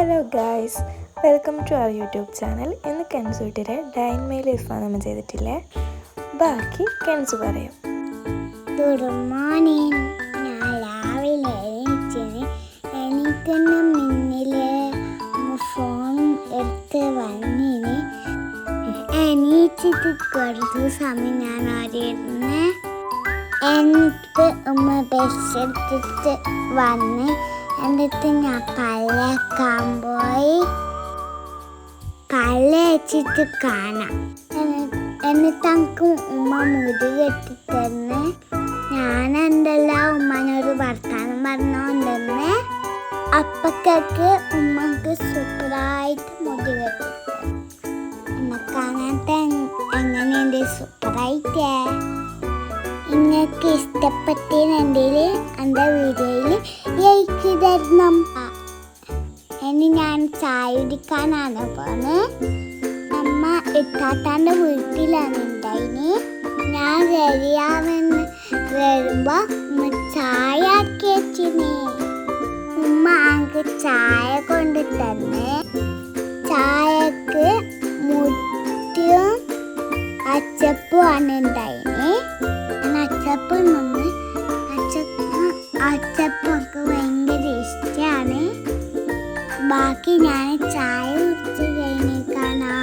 Hello guys, welcome to our YouTube channel. ഇന്ന് കെൻസുട്ടിയുടെ dine my ലൈഫാണ് നമ്മൾ ചെയ്തിട്ടില്ലേ. ബാക്കി കെൻസു പറയും. Good morning. ഞാൻ രാവിലെ എനിക്കൊന്ന് മുന്നിൽ ഫോൺ എടുത്ത് വന്നിന്. എണീച്ചിട്ട് കുറച്ച് സമയം ഞാൻ ഓടിയിരുന്ന്. എന്നിട്ട് ബ്രഷ് എടുത്തിട്ട് വന്ന് എന്നിട്ട് ഞാൻ പല്ലേക്കാൻ പോയി. പല്ല് വെച്ചിട്ട് കാണാം. എന്നിട്ട് എനിക്ക് ഉമ്മ മുടി കെട്ടിത്തന്നെ. ഞാനെന്തെല്ലാം ഉമ്മനോട് വർത്താനം പറഞ്ഞോണ്ടെന്ന്. അപ്പക്കൊക്കെ ഉമ്മക്ക് സൂപ്പറായിട്ട് മുടി കെട്ടിത്തന്നെ. എന്നെ കാണാത്ത എങ്ങനെയുണ്ട്? സൂപ്പറായിട്ടേ. നിങ്ങൾക്ക് ഇഷ്ടപ്പെട്ടെങ്കിൽ എൻ്റെ വീഡിയോയിൽ ലൈക്ക് തരണം. ഇനി ഞാൻ ചായ കുടിക്കാനാണ് പോകുന്നത്. അമ്മ ഇത്താത്താൻ്റെ വീട്ടിലാണ് ഉണ്ടായിന്. ഞാൻ റെഡിയാവുന്ന വരുമ്പോൾ ഉമ്മ ചായ ആക്കി വെച്ചിന്. ഉമ്മ എനിക്ക് ചായ കൊണ്ട് തന്നെ. ചായക്ക് മുട്ടയും അച്ചപ്പുമാണ് ഉണ്ടായിന്. അച്ചപ്പം നിന്ന് അച്ചപ്പൊക്കെ ഭയങ്കര ഇഷ്ടമാണ്. ബാക്കി ഞാൻ ചായ കുടിച്ച് കഴിഞ്ഞേക്കാണ്.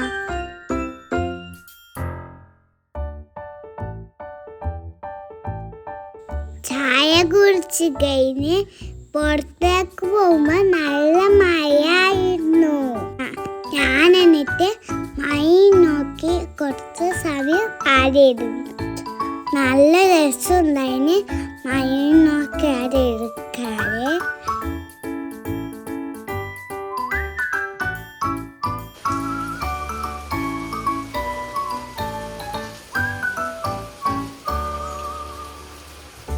ചായ കുടിച്ച് കഴിഞ്ഞ് പുറത്തേക്ക് പോകുമ്പോൾ നല്ല മഴയായിരുന്നു. ഞാൻ എന്നിട്ട് മഴ നോക്കി കുറച്ച് സമയം ആടിയിരുന്നു. നല്ല രസമുണ്ടായിന് മഴ നോക്കി ആടെ എടുക്കാറ്.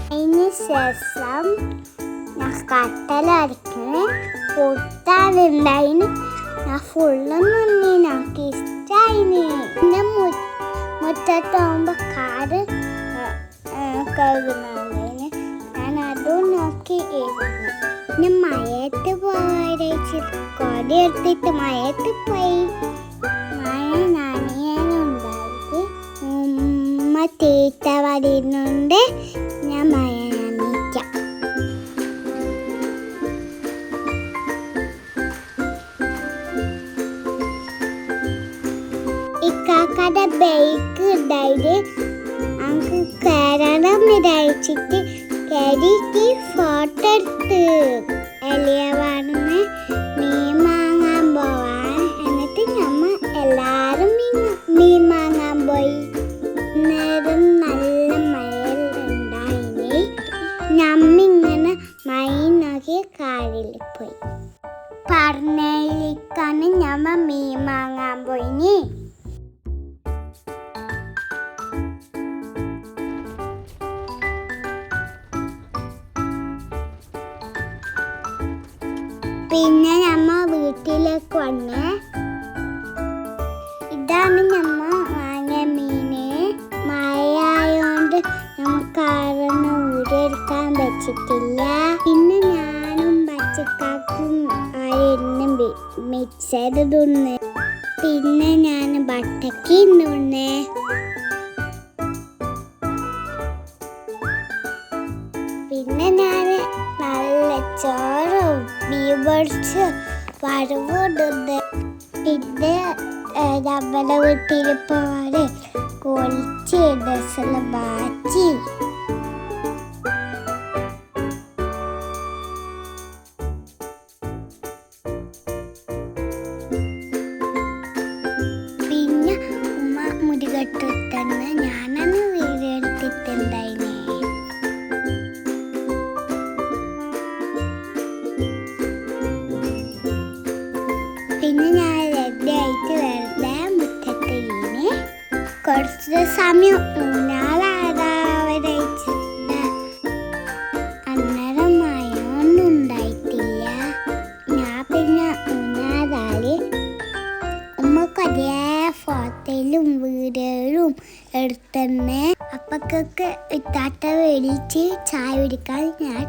അതിന് ശേഷം ഞാൻ കട്ടലടിക്കണേ പൊട്ടാനുണ്ടായിന്. ഞാൻ ഫുള്ളൊന്നും എനിക്ക് ഇഷ്ടമായിന്. പിന്നെ മുറ്റത്താകുമ്പോൾ കാട് കഴുകുന്നുണ്ടായിന്. ഞാൻ അതും നോക്കി ഇരുന്നു. പിന്നെ മയത്ത് പോയിട്ട് കൊടി എടുത്തിട്ട് മയത്ത് പോയി. മഴ നനയാനുണ്ടായിട്ട് ഉമ്മ തീറ്റ വരുന്നുണ്ട്. ഞാൻ മഴ നനയ്ക്കാം. ഇക്കാക്കയുടെ ബൈക്ക് ഉണ്ടായിട്ട് നമുക്ക് കയറണം വിചാരിച്ചിട്ട് കയറിയിട്ട് ഫോട്ടോ എടുത്ത് എലിയ വാടുന്ന മീൻ വാങ്ങാൻ പോവാൻ. എന്നിട്ട് നമ്മ എല്ലാവരും മീൻ വാങ്ങാൻ പോയി. നേരം നല്ല മഴയുണ്ടായിന്. നമ്മിങ്ങനെ മഴ നോക്കി കാറിൽ പോയി. പറഞ്ഞേക്കാണ് നമ്മ മീൻ വാങ്ങാൻ പോയിന്. പിന്നെ നമ്മ വീട്ടിലേക്ക് വന്ന് ഇതാണ് നമ്മ വാങ്ങിയ മീന്. മഴയായോണ്ട് നമുക്ക് ആരൊന്നും ഊരെടുക്കാൻ പറ്റിട്ടില്ല. പിന്നെ ഞാനും പച്ചക്കാക്കും ആയിരുന്നു മിക്സർ തിന്ന്. പിന്നെ ഞാൻ ബട്ടക്കി തിന്ന്. പിന്നെ ഞാൻ നല്ല ചോറും ബീബിൾസ് വരവിടുന്നത്. പിന്നെ നമ്മുടെ വീട്ടിൽ പോലെ കൊളിച്ച് ഡ്രസ്സെല്ലാം മാറ്റി. പിന്നെ ഉമ്മ മുടികെട്ടിട്ടെന്ന് ഞാനാണ് വീഡിയോ എടുത്തിട്ടുണ്ടായിന്. പിന്നെ ഞാൻ റെഡി ആയിട്ട് വെറുതെ മുറ്റത്ത് വീണ് കുറച്ച് സമയം ഊഞ്ഞാലാടാവരയിച്ചിട്ട്. അന്നേരം മഴയൊന്നും ഉണ്ടായിട്ടില്ല. ഞാൻ പിന്നെ ഊഞ്ഞാലാടി ഉമ്മക്ക് അതേ ഫോട്ടോയിലും വീഡിയോയിലും എടുത്തന്നെ. അപ്പൊ ഉച്ചക്കൊക്കെ ഇത്താത്ത വിളിച്ച് ചായ കുടിക്കാൻ ഞാൻ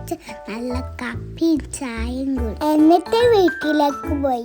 നല്ല കപ്പിയും ചായയും കൂടി എന്നിട്ട് വീട്ടിലേക്ക് പോയി.